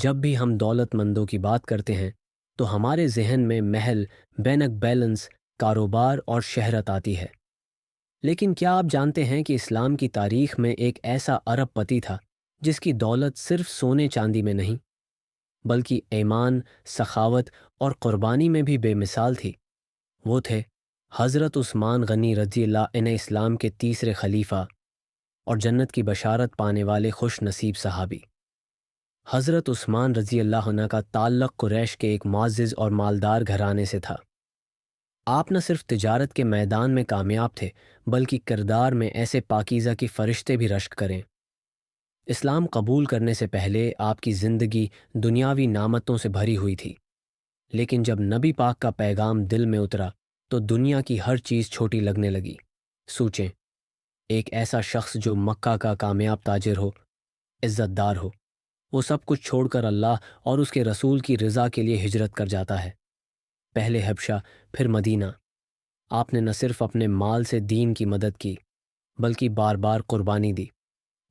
جب بھی ہم دولت مندوں کی بات کرتے ہیں تو ہمارے ذہن میں محل، بینک بیلنس، کاروبار اور شہرت آتی ہے۔ لیکن کیا آپ جانتے ہیں کہ اسلام کی تاریخ میں ایک ایسا ارب پتی تھا جس کی دولت صرف سونے چاندی میں نہیں بلکہ ایمان، سخاوت اور قربانی میں بھی بے مثال تھی؟ وہ تھے حضرت عثمان غنی رضی اللہ عنہ، اسلام کے تیسرے خلیفہ اور جنت کی بشارت پانے والے خوش نصیب صحابی۔ حضرت عثمان رضی اللہ عنہ کا تعلق قریش کے ایک معزز اور مالدار گھرانے سے تھا۔ آپ نہ صرف تجارت کے میدان میں کامیاب تھے بلکہ کردار میں ایسے پاکیزہ کہ فرشتے بھی رشک کریں۔ اسلام قبول کرنے سے پہلے آپ کی زندگی دنیاوی نعمتوں سے بھری ہوئی تھی، لیکن جب نبی پاک کا پیغام دل میں اترا تو دنیا کی ہر چیز چھوٹی لگنے لگی۔ سوچیں، ایک ایسا شخص جو مکہ کا کامیاب تاجر ہو، عزت دار ہو، وہ سب کچھ چھوڑ کر اللہ اور اس کے رسول کی رضا کے لیے ہجرت کر جاتا ہے۔ پہلے حبشہ، پھر مدینہ۔ آپ نے نہ صرف اپنے مال سے دین کی مدد کی بلکہ بار بار قربانی دی۔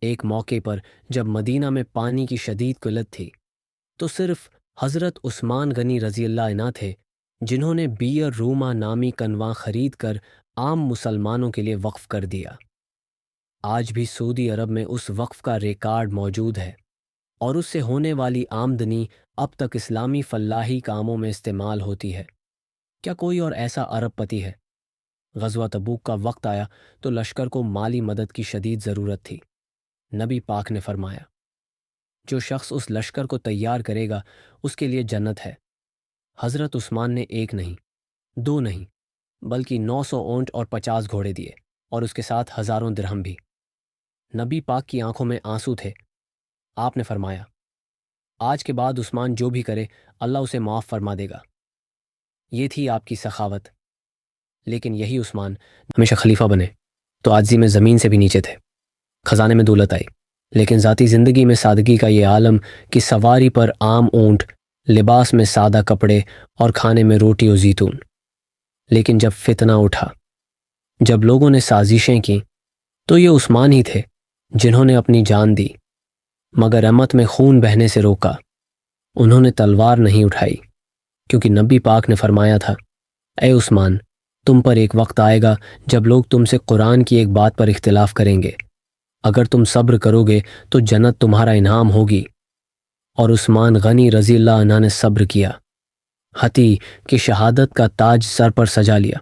ایک موقع پر جب مدینہ میں پانی کی شدید قلت تھی تو صرف حضرت عثمان غنی رضی اللہ عنہ تھے جنہوں نے بیر روما نامی کنواں خرید کر عام مسلمانوں کے لیے وقف کر دیا۔ آج بھی سعودی عرب میں اس وقف کا ریکارڈ موجود ہے اور اس سے ہونے والی آمدنی اب تک اسلامی فلاحی کاموں میں استعمال ہوتی ہے۔ کیا کوئی اور ایسا ارب پتی ہے؟ غزوہ تبوک کا وقت آیا تو لشکر کو مالی مدد کی شدید ضرورت تھی۔ نبی پاک نے فرمایا، جو شخص اس لشکر کو تیار کرے گا اس کے لیے جنت ہے۔ حضرت عثمان نے ایک نہیں، دو نہیں، بلکہ 900 اونٹ اور 50 گھوڑے دیے، اور اس کے ساتھ ہزاروں درہم بھی۔ نبی پاک کی آنکھوں میں آنسو تھے۔ آپ نے فرمایا، آج کے بعد عثمان جو بھی کرے اللہ اسے معاف فرما دے گا۔ یہ تھی آپ کی سخاوت۔ لیکن یہی عثمان ہمیشہ خلیفہ بنے تو عاجزی میں زمین سے بھی نیچے تھے۔ خزانے میں دولت آئی لیکن ذاتی زندگی میں سادگی کا یہ عالم کہ سواری پر عام اونٹ، لباس میں سادہ کپڑے اور کھانے میں روٹی و زیتون۔ لیکن جب فتنہ اٹھا، جب لوگوں نے سازشیں کیں تو یہ عثمان ہی تھے جنہوں نے اپنی جان دی مگر امت میں خون بہنے سے روکا۔ انہوں نے تلوار نہیں اٹھائی کیونکہ نبی پاک نے فرمایا تھا، اے عثمان، تم پر ایک وقت آئے گا جب لوگ تم سے قرآن کی ایک بات پر اختلاف کریں گے، اگر تم صبر کرو گے تو جنت تمہارا انعام ہوگی۔ اور عثمان غنی رضی اللہ عنہ نے صبر کیا، حتی کہ شہادت کا تاج سر پر سجا لیا۔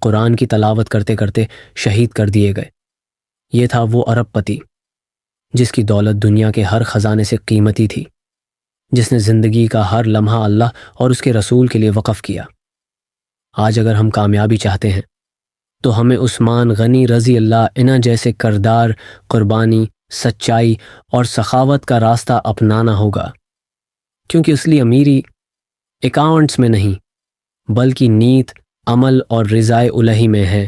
قرآن کی تلاوت کرتے کرتے شہید کر دیے گئے۔ یہ تھا وہ ارب پتی جس کی دولت دنیا کے ہر خزانے سے قیمتی تھی، جس نے زندگی کا ہر لمحہ اللہ اور اس کے رسول کے لیے وقف کیا۔ آج اگر ہم کامیابی چاہتے ہیں تو ہمیں عثمان غنی رضی اللہ عنہ جیسے کردار، قربانی، سچائی اور سخاوت کا راستہ اپنانا ہوگا، کیونکہ اصلی امیری اکاؤنٹس میں نہیں بلکہ نیت، عمل اور رضائے الہی میں ہے۔